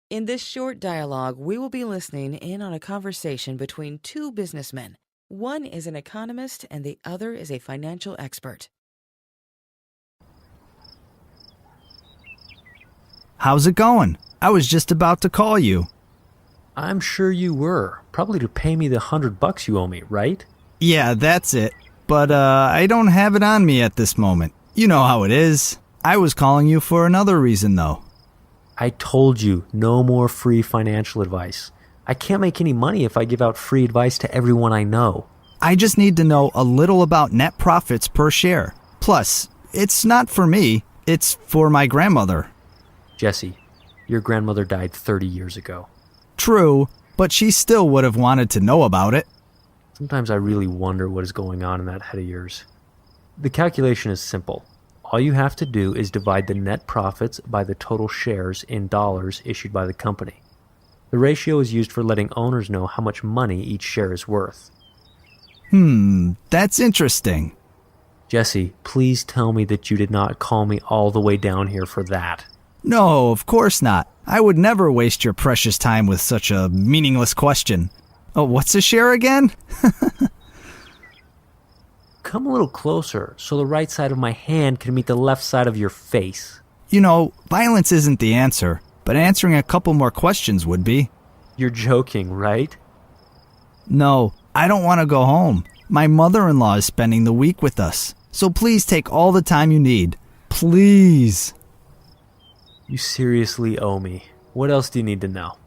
In this short dialogue, we will be listening in on a conversation between two businessmen. One is an economist and the other is a financial expert. How's it going? I was just about to call you. I'm sure you were. Probably to pay me the $100 you owe me, right? Yeah, that's it. But I don't have it on me at this moment. You know how it is. I was calling you for another reason, though. I told you, no more free financial advice. I can't make any money if I give out free advice to everyone I know. I just need to know a little about net profits per share. Plus, it's not for me, it's for my grandmother. Jesse, your grandmother died 30 years ago. True, but she still would have wanted to know about it. Sometimes I really wonder what is going on in that head of yours. The calculation is simple. All you have to do is divide the net profits by the total shares in dollars issued by the company. The ratio is used for letting owners know how much money each share is worth. That's interesting. Jesse, please tell me that you did not call me all the way down here for that. No, of course not. I would never waste your precious time with such a meaningless question. Oh, what's a share again? Come a little closer so the right side of my hand can meet the left side of your face. You know, violence isn't the answer, but answering a couple more questions would be. You're joking, right? No, I don't want to go home. My mother-in-law is spending the week with us, so please take all the time you need. Please. You seriously owe me. What else do you need to know?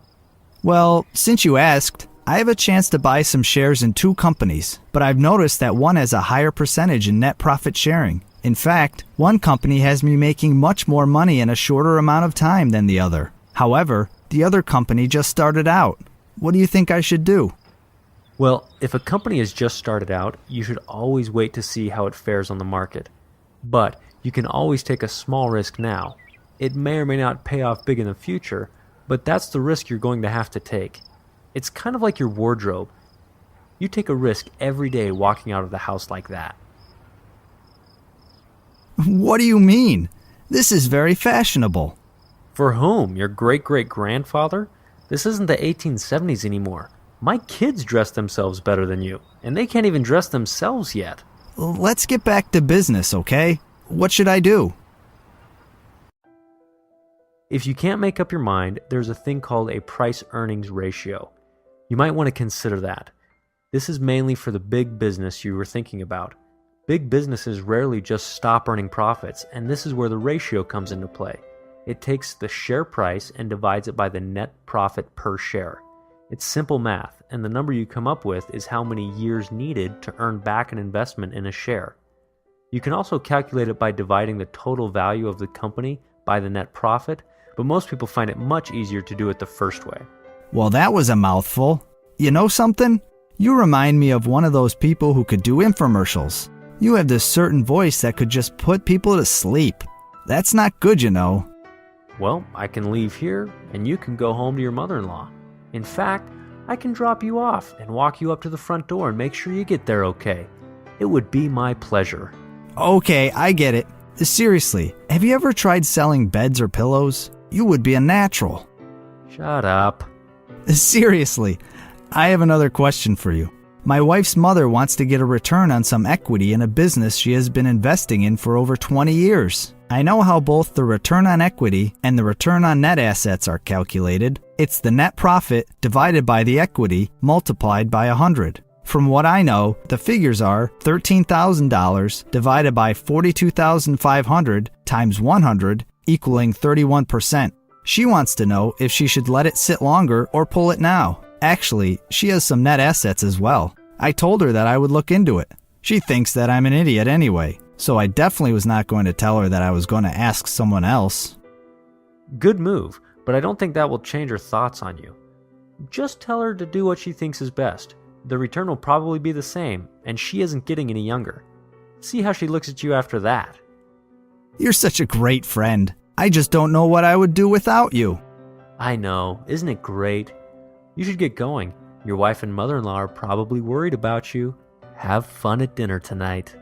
Well, since you asked, I have a chance to buy some shares in two companies, but I've noticed that one has a higher percentage in net profit sharing. In fact, one company has me making much more money in a shorter amount of time than the other. However, the other company just started out. What do you think I should do? Well, if a company has just started out, you should always wait to see how it fares on the market. But you can always take a small risk now. It may or may not pay off big in the future, but that's the risk you're going to have to take. It's kind of like your wardrobe. You take a risk every day walking out of the house like that. What do you mean? This is very fashionable. For whom? Your great-great-grandfather? This isn't the 1870s anymore. My kids dress themselves better than you, and they can't even dress themselves yet. Let's get back to business, okay? What should I do? If you can't make up your mind, there's a thing called a price-earnings ratio. You might want to consider that. This is mainly for the big business you were thinking about. Big businesses rarely just stop earning profits, and this is where the ratio comes into play. It takes the share price and divides it by the net profit per share. It's simple math, and the number you come up with is how many years needed to earn back an investment in a share. You can also calculate it by dividing the total value of the company by the net profit, but most people find it much easier to do it the first way. Well, that was a mouthful. You know something? You remind me of one of those people who could do infomercials. You have this certain voice that could just put people to sleep. That's not good, you know. Well, I can leave here, and you can go home to your mother-in-law. In fact, I can drop you off and walk you up to the front door and make sure you get there okay. It would be my pleasure. Okay, I get it. Seriously, have you ever tried selling beds or pillows? You would be a natural. Shut up. Seriously, I have another question for you. My wife's mother wants to get a return on some equity in a business she has been investing in for over 20 years. I know how both the return on equity and the return on net assets are calculated. It's the net profit divided by the equity multiplied by 100. From what I know, the figures are $13,000 divided by $42,500 times 100 equaling 31%. She wants to know if she should let it sit longer or pull it now. Actually, she has some net assets as well. I told her that I would look into it. She thinks that I'm an idiot anyway, so I definitely was not going to tell her that I was going to ask someone else. Good move, but I don't think that will change her thoughts on you. Just tell her to do what she thinks is best. The return will probably be the same, and she isn't getting any younger. See how she looks at you after that. You're such a great friend. I just don't know what I would do without you. I know. Isn't it great? You should get going. Your wife and mother-in-law are probably worried about you. Have fun at dinner tonight.